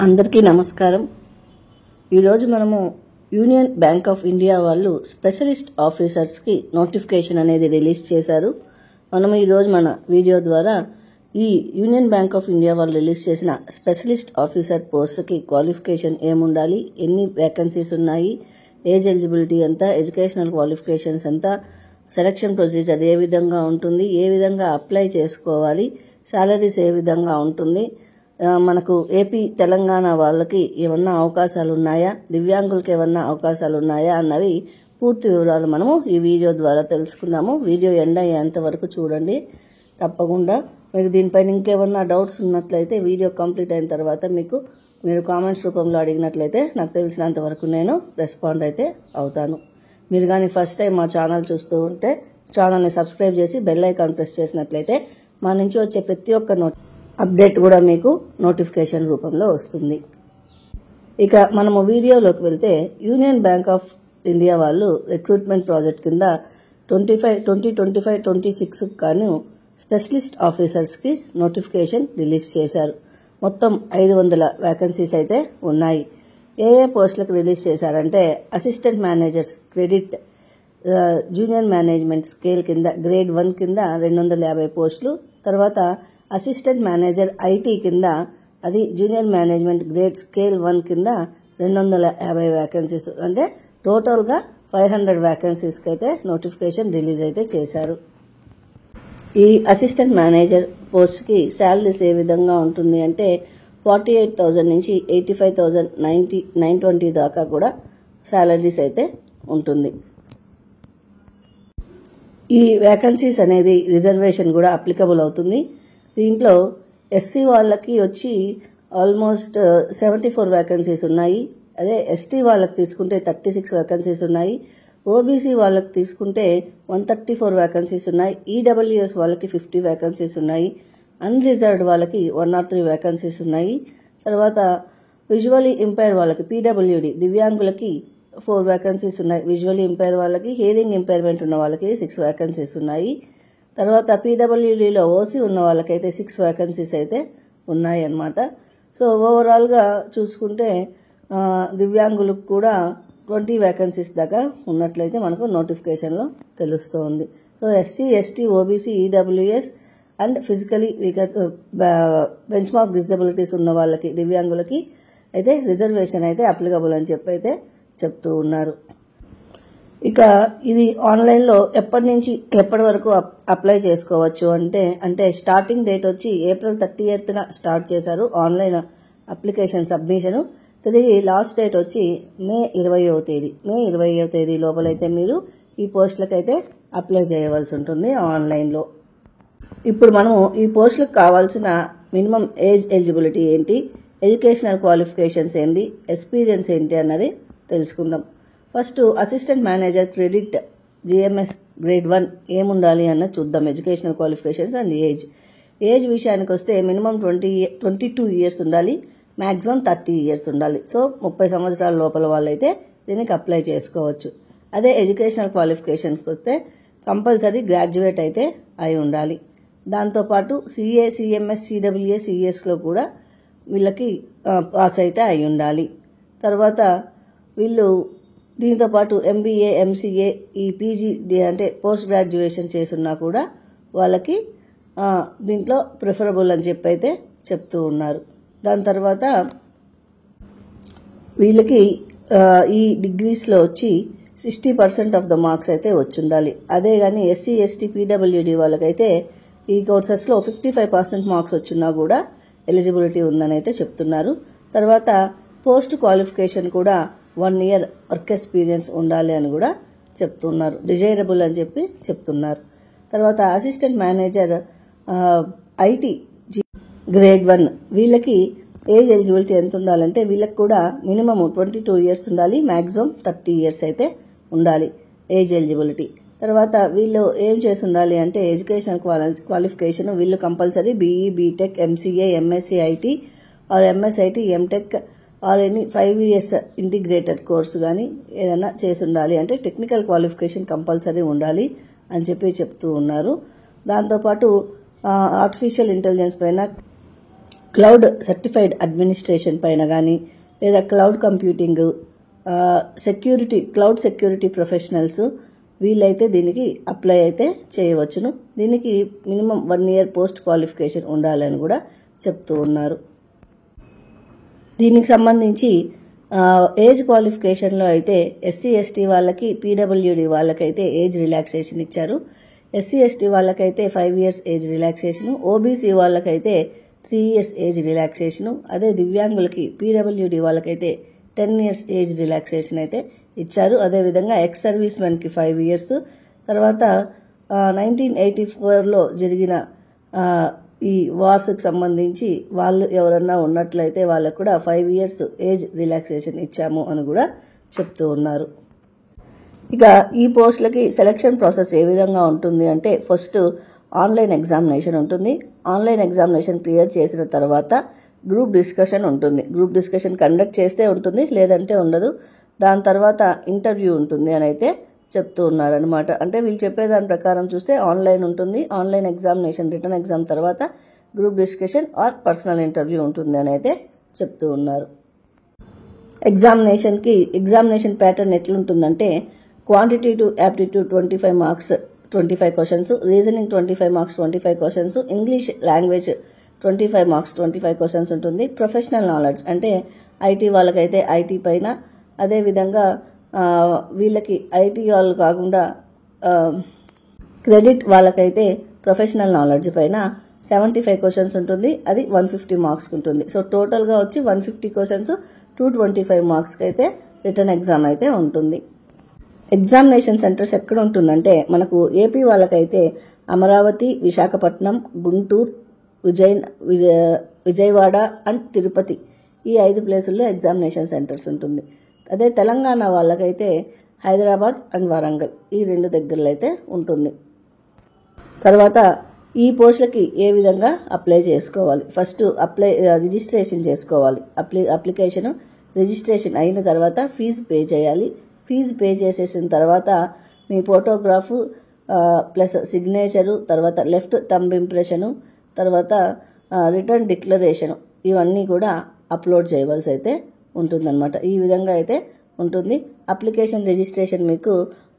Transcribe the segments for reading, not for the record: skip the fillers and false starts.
అందరికీ నమస్కారం. ఈరోజు మనము యూనియన్ బ్యాంక్ ఆఫ్ ఇండియా వాళ్ళు స్పెషలిస్ట్ ఆఫీసర్స్కి నోటిఫికేషన్ అనేది రిలీజ్ చేశారు. మనం ఈరోజు మన వీడియో ద్వారా ఈ యూనియన్ బ్యాంక్ ఆఫ్ ఇండియా వాళ్ళు రిలీజ్ చేసిన స్పెషలిస్ట్ ఆఫీసర్ పోస్ట్కి క్వాలిఫికేషన్ ఏముండాలి, ఎన్ని వేకెన్సీస్ ఉన్నాయి, ఏజ్ ఎలిజిబిలిటీ ఎంత, ఎడ్యుకేషనల్ క్వాలిఫికేషన్స్ ఎంత, సెలక్షన్ ప్రొసీజర్ ఏ విధంగా ఉంటుంది, ఏ విధంగా అప్లై చేసుకోవాలి, సాలరీస్ ఏ విధంగా ఉంటుంది, మనకు ఏపీ తెలంగాణ వాళ్ళకి ఏమన్నా అవకాశాలు ఉన్నాయా, దివ్యాంగులకి ఏమన్నా అవకాశాలు ఉన్నాయా అన్నవి పూర్తి వివరాలు మనము ఈ వీడియో ద్వారా తెలుసుకుందాము. వీడియో ఎండ్ అయ్యేంత వరకు చూడండి తప్పకుండా. మీకు దీనిపైన ఇంకేమన్నా డౌట్స్ ఉన్నట్లయితే వీడియో కంప్లీట్ అయిన తర్వాత మీరు కామెంట్స్ రూపంలో అడిగినట్లయితే నాకు తెలిసినంత వరకు నేను రెస్పాండ్ అయితే అవుతాను. మీరు కానీ ఫస్ట్ టైం మా ఛానల్ చూస్తూ ఉంటే ఛానల్ని సబ్స్క్రైబ్ చేసి బెల్ ఐకాన్ ప్రెస్ చేసినట్లయితే మా నుంచి వచ్చే ప్రతి ఒక్క అప్డేట్ కూడా మీకు నోటిఫికేషన్ రూపంలో వస్తుంది. ఇక మనము వీడియోలోకి వెళ్తే యూనియన్ బ్యాంక్ ఆఫ్ ఇండియా వాళ్ళు రిక్రూట్మెంట్ ప్రాజెక్ట్ కింద 2025-26 గాను స్పెషలిస్ట్ ఆఫీసర్స్కి నోటిఫికేషన్ రిలీజ్ చేశారు. మొత్తం 500 వేకెన్సీస్ అయితే ఉన్నాయి. ఏ పోస్టులకు రిలీజ్ చేశారంటే assistant managers credit junior management scale కింద గ్రేడ్ 1 కింద 250 పోస్టులు, తర్వాత అసిస్టెంట్ మేనేజర్ ఐటీ కింద అది జూనియర్ మేనేజ్మెంట్ గ్రేడ్ స్కేల్ 1 కింద 250 వేకెన్సీస్, అంటే టోటల్గా 500 వేకెన్సీస్కి అయితే నోటిఫికేషన్ రిలీజ్ అయితే చేశారు. ఈ అసిస్టెంట్ మేనేజర్ పోస్ట్కి శాలరీస్ ఏ విధంగా ఉంటుంది అంటే 48,000 నుంచి 85,920 దాకా కూడా శాలరీస్ అయితే ఉంటుంది. ఈ వేకెన్సీస్ అనేది రిజర్వేషన్ కూడా అప్లికబుల్ అవుతుంది. దీంట్లో ఎస్సీ వాళ్ళకి వచ్చి ఆల్మోస్ట్ 74 వేకెన్సీస్ ఉన్నాయి. అదే ఎస్టీ వాళ్ళకి తీసుకుంటే 36 వేకెన్సీస్ ఉన్నాయి. ఓబీసీ వాళ్ళకి తీసుకుంటే 134 వేకెన్సీస్ ఉన్నాయి. ఈడబ్ల్యూఎస్ వాళ్ళకి 50 వేకెన్సీస్ ఉన్నాయి. అన్రిజర్వ్డ్ వాళ్ళకి 103 వేకెన్సీస్ ఉన్నాయి. తర్వాత విజువలీ ఇంపైర్ వాళ్ళకి పీడబ్ల్యూడి దివ్యాంగులకి 4 వేకెన్సీస్ ఉన్నాయి. విజువలీ ఇంపైర్ వాళ్ళకి, హియరింగ్ ఇంపైర్మెంట్ ఉన్న వాళ్ళకి 6 వేకెన్సీస్ ఉన్నాయి. తర్వాత పీడబ్ల్యూడీలో ఓసీ ఉన్న వాళ్ళకైతే 6 వేకెన్సీస్ అయితే ఉన్నాయి అన్నమాట. సో ఓవరాల్గా చూసుకుంటే దివ్యాంగులకు కూడా 20 వేకెన్సీస్ దాకా ఉన్నట్లయితే మనకు నోటిఫికేషన్లో తెలుస్తోంది. So SC, ST, OBC, EWS and physically weaker bench mark disabilities ఉన్న వాళ్ళకి దివ్యాంగులకి అయితే రిజర్వేషన్ అయితే అప్లికబుల్ అని చెప్పి అయితే చెప్తూ ఉన్నారు. ఇక ఇది ఆన్లైన్లో ఎప్పటి నుంచి ఎప్పటి వరకు అప్లై చేసుకోవచ్చు అంటే స్టార్టింగ్ డేట్ వచ్చి April 30th స్టార్ట్ చేశారు ఆన్లైన్ అప్లికేషన్ సబ్మిషన్. తిరిగి లాస్ట్ డేట్ వచ్చి May 20వ తేదీ లోపలైతే మీరు ఈ పోస్టులకైతే అప్లై చేయవలసి ఉంటుంది ఆన్లైన్లో. ఇప్పుడు మనము ఈ పోస్టులకు కావాల్సిన మినిమం ఏజ్ ఎలిజిబిలిటీ ఏంటి, ఎడ్యుకేషనల్ క్వాలిఫికేషన్స్ ఏంటి, ఎక్స్పీరియన్స్ ఏంటి అన్నది తెలుసుకుందాం. First assistant manager credit GMS grade 1 ఏముండాలి అన్నది చూద్దాం. ఎడ్యుకేషనల్ క్వాలిఫికేషన్స్ అండ్ ఏజ్ విషయానికి వస్తే మినిమం 22 ఇయర్స్ ఉండాలి, మ్యాక్సిమం 30 ఇయర్స్ ఉండాలి. సో 30 సంవత్సరాల లోపల వాళ్ళైతే దీనికి అప్లై చేసుకోవచ్చు. అదే ఎడ్యుకేషనల్ క్వాలిఫికేషన్స్కి వస్తే కంపల్సరీ గ్రాడ్యుయేట్ అయితే అయి ఉండాలి. దాంతోపాటు సిఏ, సిఎంఎస్, సిడబ్ల్యూఏ, సిఎస్లో కూడా వీళ్ళకి పాస్ అయితే అయి ఉండాలి. తర్వాత వీళ్ళు దీంతోపాటు ఎంబీఏ, ఎంసీఏ, ఈ పీజీ అంటే పోస్ట్ గ్రాడ్యుయేషన్ చేసున్నా కూడా వాళ్ళకి దీంట్లో ప్రిఫరబుల్ అని చెప్పి అయితే చెప్తూ ఉన్నారు. దాని తర్వాత వీళ్ళకి ఈ డిగ్రీస్లో వచ్చి 60% ఆఫ్ ద మార్క్స్ అయితే వచ్చి ఉండాలి. అదే కానీ ఎస్సీ, ఎస్టీ, పీడబ్ల్యూడి వాళ్ళకైతే ఈ కోర్సెస్లో 55% మార్క్స్ వచ్చినా కూడా ఎలిజిబిలిటీ ఉందని అయితే చెప్తున్నారు. తర్వాత పోస్ట్ క్వాలిఫికేషన్ కూడా 1 year వర్క్ ఎక్స్పీరియన్స్ ఉండాలి అని కూడా చెప్తున్నారు. డిజైరబుల్ అని చెప్పి చెప్తున్నారు. తర్వాత అసిస్టెంట్ మేనేజర్ ఐటీ గ్రేడ్ 1 వీళ్ళకి ఏజ్ ఎలిజిబిలిటీ ఎంత ఉండాలంటే వీళ్ళకి కూడా మినిమం 22 ఇయర్స్ ఉండాలి, మ్యాక్సిమం 30 ఇయర్స్ అయితే ఉండాలి ఏజ్ ఎలిజిబిలిటీ. తర్వాత వీళ్ళు ఏం చేసి ఉండాలి అంటే ఎడ్యుకేషనల్ క్వాలిఫికేషన్ వీళ్ళు compulsory BE, BTech, MCA, MSc IT or MSIT, MTech or any 5 years integrated course కానీ ఏదైనా చేసి ఉండాలి. అంటే టెక్నికల్ క్వాలిఫికేషన్ కంపల్సరీ ఉండాలి అని చెప్పి చెప్తూ ఉన్నారు. దాంతోపాటు ఆర్టిఫిషియల్ ఇంటెలిజెన్స్ పైన క్లౌడ్ సర్టిఫైడ్ అడ్మినిస్ట్రేషన్ పైన కానీ లేదా cloud computing, cloud security professionals వీళ్ళైతే దీనికి అప్లై అయితే చేయవచ్చును. దీనికి మినిమం 1 year పోస్ట్ క్వాలిఫికేషన్ ఉండాలని కూడా చెప్తూ ఉన్నారు. దీనికి సంబంధించి ఏజ్ క్వాలిఫికేషన్లో అయితే ఎస్సీ ఎస్టీ వాళ్ళకి, పీడబ్ల్యూడి వాళ్ళకైతే ఏజ్ రిలాక్సేషన్ ఇచ్చారు. ఎస్సీ ఎస్టీ వాళ్ళకైతే 5 years ఏజ్ రిలాక్సేషను, ఓబీసీ వాళ్ళకైతే 3 years ఏజ్ రిలాక్సేషను, అదే దివ్యాంగులకి పీడబ్ల్యూడి వాళ్ళకైతే 10 years ఏజ్ రిలాక్సేషన్ అయితే ఇచ్చారు. అదేవిధంగా ఎక్స్ సర్వీస్ మెన్కి 5 years. తర్వాత 1984లో జరిగిన ఈ వార్స్కి సంబంధించి వాళ్ళు ఎవరన్నా ఉన్నట్లయితే వాళ్ళకు కూడా 5 years ఏజ్ రిలాక్సేషన్ ఇచ్చాము అని కూడా చెప్తూ ఉన్నారు. ఇక ఈ పోస్టులకి సెలక్షన్ ప్రాసెస్ ఏ విధంగా ఉంటుంది అంటే ఫస్ట్ ఆన్లైన్ ఎగ్జామినేషన్ ఉంటుంది. ఆన్లైన్ ఎగ్జామినేషన్ క్లియర్ చేసిన తర్వాత గ్రూప్ డిస్కషన్ ఉంటుంది. గ్రూప్ డిస్కషన్ కండక్ట్ చేస్తే ఉంటుంది, లేదంటే ఉండదు. దాని తర్వాత ఇంటర్వ్యూ ఉంటుంది అని అయితే చెప్తూ ఉన్నారనమాట. అంటే వీళ్ళు చెప్పేదాని ప్రకారం చూస్తే ఆన్లైన్ ఉంటుంది, ఆన్లైన్ ఎగ్జామినేషన్ రిటర్న్ ఎగ్జామ్ తర్వాత group discussion or personal interview ఉంటుంది అని అయితే చెప్తూ ఉన్నారు. ఎగ్జామినేషన్ ప్యాటర్న్ ఎట్లుంటుందంటే quantitative aptitude 25 marks 25 questions, reasoning 25 marks 25 questions, English language 25 marks 25 questions ఉంటుంది. ప్రొఫెషనల్ నాలెడ్జ్ అంటే ఐటీ వాళ్ళకైతే ఐటీ పైన, అదేవిధంగా వీళ్ళకి ఐటీ వాళ్ళు కాకుండా క్రెడిట్ వాళ్ళకైతే ప్రొఫెషనల్ నాలెడ్జ్ పైన 75 questions ఉంటుంది. అది 150 marks ఉంటుంది. సో టోటల్గా వచ్చి 150 questions 225 marksకి అయితే రిటర్న్ ఎగ్జామ్ అయితే ఉంటుంది. ఎగ్జామినేషన్ సెంటర్స్ ఎక్కడ ఉంటుందంటే మనకు ఏపీ వాళ్ళకైతే అమరావతి, విశాఖపట్నం, గుంటూరు, విజయవాడ అండ్ తిరుపతి ఈ 5 ప్లేసుల్లో ఎగ్జామినేషన్ సెంటర్స్ ఉంటుంది. అదే తెలంగాణ వాళ్ళకైతే హైదరాబాద్ అండ్ వరంగల్ ఈ 2 దగ్గరలో అయితే ఉంటుంది. తర్వాత ఈ పోస్టులకి ఏ విధంగా అప్లై చేసుకోవాలి? ఫస్ట్ రిజిస్ట్రేషన్ చేసుకోవాలి. అప్లికేషన్ రిజిస్ట్రేషన్ అయిన తర్వాత ఫీజు పే చేయాలి. ఫీజు పే చేసేసిన తర్వాత మీ ఫోటోగ్రాఫ్ ప్లస్ సిగ్నేచరు, తర్వాత లెఫ్ట్ థంబ్ ఇంప్రెషను, తర్వాత రిటర్న్ డిక్లరేషను ఇవన్నీ కూడా అప్లోడ్ చేయవలసి అయితే ఉంటుందన్నమాట. ఈ విధంగా అయితే ఉంటుంది. అప్లికేషన్ రిజిస్ట్రేషన్ మీకు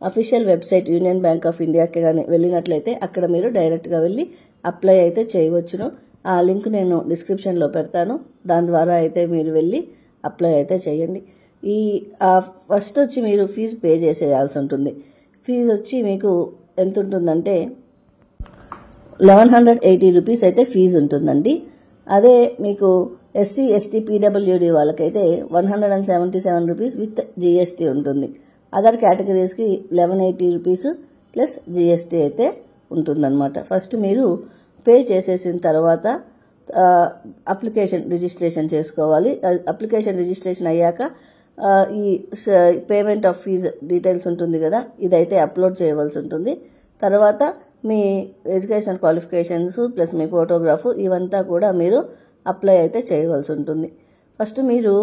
official website union bank of ఇండియాకి కానీ వెళ్ళినట్లయితే అక్కడ మీరు డైరెక్ట్గా వెళ్ళి అప్లై అయితే చేయవచ్చును. ఆ లింక్ నేను డిస్క్రిప్షన్లో పెడతాను. దాని ద్వారా అయితే మీరు వెళ్ళి అప్లై అయితే చేయండి. ఫస్ట్ వచ్చి మీరు ఫీజు పే చేసేయాల్సి ఉంటుంది. ఫీజు వచ్చి మీకు ఎంత ఉంటుందంటే 1180 రూపీస్ అయితే ఫీజు ఉంటుందండి. అదే మీకు ఎస్సీ ఎస్టీ పీడబ్ల్యూడి వాళ్ళకైతే 177 రూపీస్ విత్ జిఎస్టీ ఉంటుంది. అదర్ కేటగిరీస్కి 1180 రూపీస్ ప్లస్ జిఎస్టీ అయితే ఉంటుందన్నమాట. ఫస్ట్ మీరు పే చేసేసిన తర్వాత అప్లికేషన్ రిజిస్ట్రేషన్ చేసుకోవాలి. అప్లికేషన్ రిజిస్ట్రేషన్ అయ్యాక ఈ పేమెంట్ ఆఫ్ ఫీజు డీటెయిల్స్ ఉంటుంది కదా, ఇదైతే అప్లోడ్ చేయవలసి ఉంటుంది. తర్వాత మీ ఎడ్యుకేషన్ క్వాలిఫికేషన్స్ ప్లస్ మీ ఫోటోగ్రాఫ్ ఇవంతా కూడా మీరు అప్లై అయితే చేయవలసి ఉంటుంది. ఫస్ట్ మీరు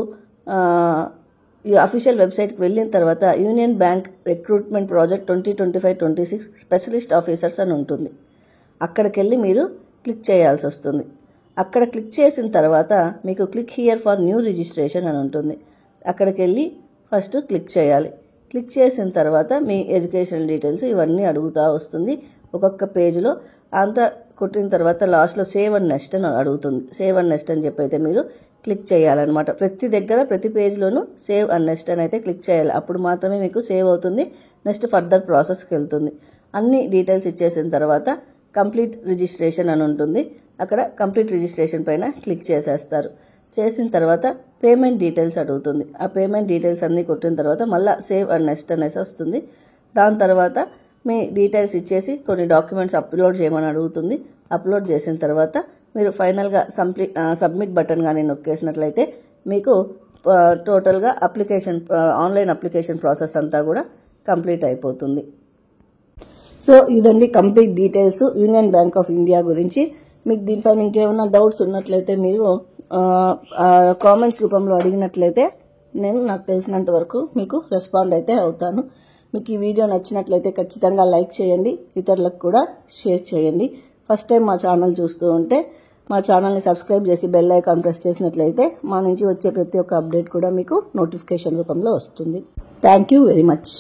ఈ అఫీషియల్ వెబ్సైట్కి వెళ్ళిన తర్వాత union bank recruitment project 2025-26 specialist officers అని ఉంటుంది. అక్కడికి వెళ్ళి మీరు క్లిక్ చేయాల్సి వస్తుంది. అక్కడ క్లిక్ చేసిన తర్వాత మీకు click here for new registration అని ఉంటుంది. అక్కడికి వెళ్ళి ఫస్ట్ క్లిక్ చేయాలి. క్లిక్ చేసిన తర్వాత మీ ఎడ్యుకేషనల్ డీటెయిల్స్ ఇవన్నీ అడుగుతూ వస్తుంది. ఒక్కొక్క పేజ్లో అంతా కొట్టిన తర్వాత లాస్ట్లో సేవ్ అండ్ నెక్స్ట్ అని అడుగుతుంది. సేవ్ అండ్ నెక్స్ట్ అని చెప్పి అయితే మీరు క్లిక్ చేయాలన్నమాట. ప్రతి పేజ్లోనూ సేవ్ అండ్ నెక్స్ట్ అని అయితే క్లిక్ చేయాలి. అప్పుడు మాత్రమే మీకు సేవ్ అవుతుంది. నెక్స్ట్ ఫర్దర్ ప్రాసెస్కి వెళ్తుంది. అన్ని డీటెయిల్స్ ఇచ్చేసిన తర్వాత కంప్లీట్ రిజిస్ట్రేషన్ అని ఉంటుంది. అక్కడ కంప్లీట్ రిజిస్ట్రేషన్ పైన క్లిక్ చేసేస్తారు. చేసిన తర్వాత పేమెంట్ డీటెయిల్స్ అడుగుతుంది. ఆ పేమెంట్ డీటెయిల్స్ అన్నీ కొట్టిన తర్వాత మళ్ళీ సేవ్ అండ్ నెక్స్ట్ అనేసి వస్తుంది. దాని తర్వాత మీ డీటెయిల్స్ ఇచ్చేసి కొన్ని డాక్యుమెంట్స్ అప్లోడ్ చేయమని అడుగుతుంది. అప్లోడ్ చేసిన తర్వాత మీరు ఫైనల్గా సబ్మిట్ బటన్ కానీ నొక్కేసినట్లయితే మీకు టోటల్గా ఆన్లైన్ అప్లికేషన్ ప్రాసెస్ అంతా కూడా కంప్లీట్ అయిపోతుంది. సో ఇదండి complete details union bank of India గురించి. మీకు దీనిపైన ఇంకేమైనా డౌట్స్ ఉన్నట్లయితే మీరు కామెంట్స్ రూపంలో అడిగినట్లయితే నేను నాకు తెలిసినంత వరకు మీకు రెస్పాండ్ అయితే అవుతాను. మీకు ఈ వీడియో నచ్చినట్లయితే ఖచ్చితంగా లైక్ చేయండి, ఇతరులకు కూడా షేర్ చేయండి. ఫస్ట్ టైం మా ఛానల్ చూస్తూ ఉంటే మా ఛానల్ని సబ్స్క్రైబ్ చేసి బెల్ ఐకాన్ ప్రెస్ చేసినట్లయితే మా నుంచి వచ్చే ప్రతి ఒక్క అప్డేట్ కూడా మీకు నోటిఫికేషన్ రూపంలో వస్తుంది. Thank you very much.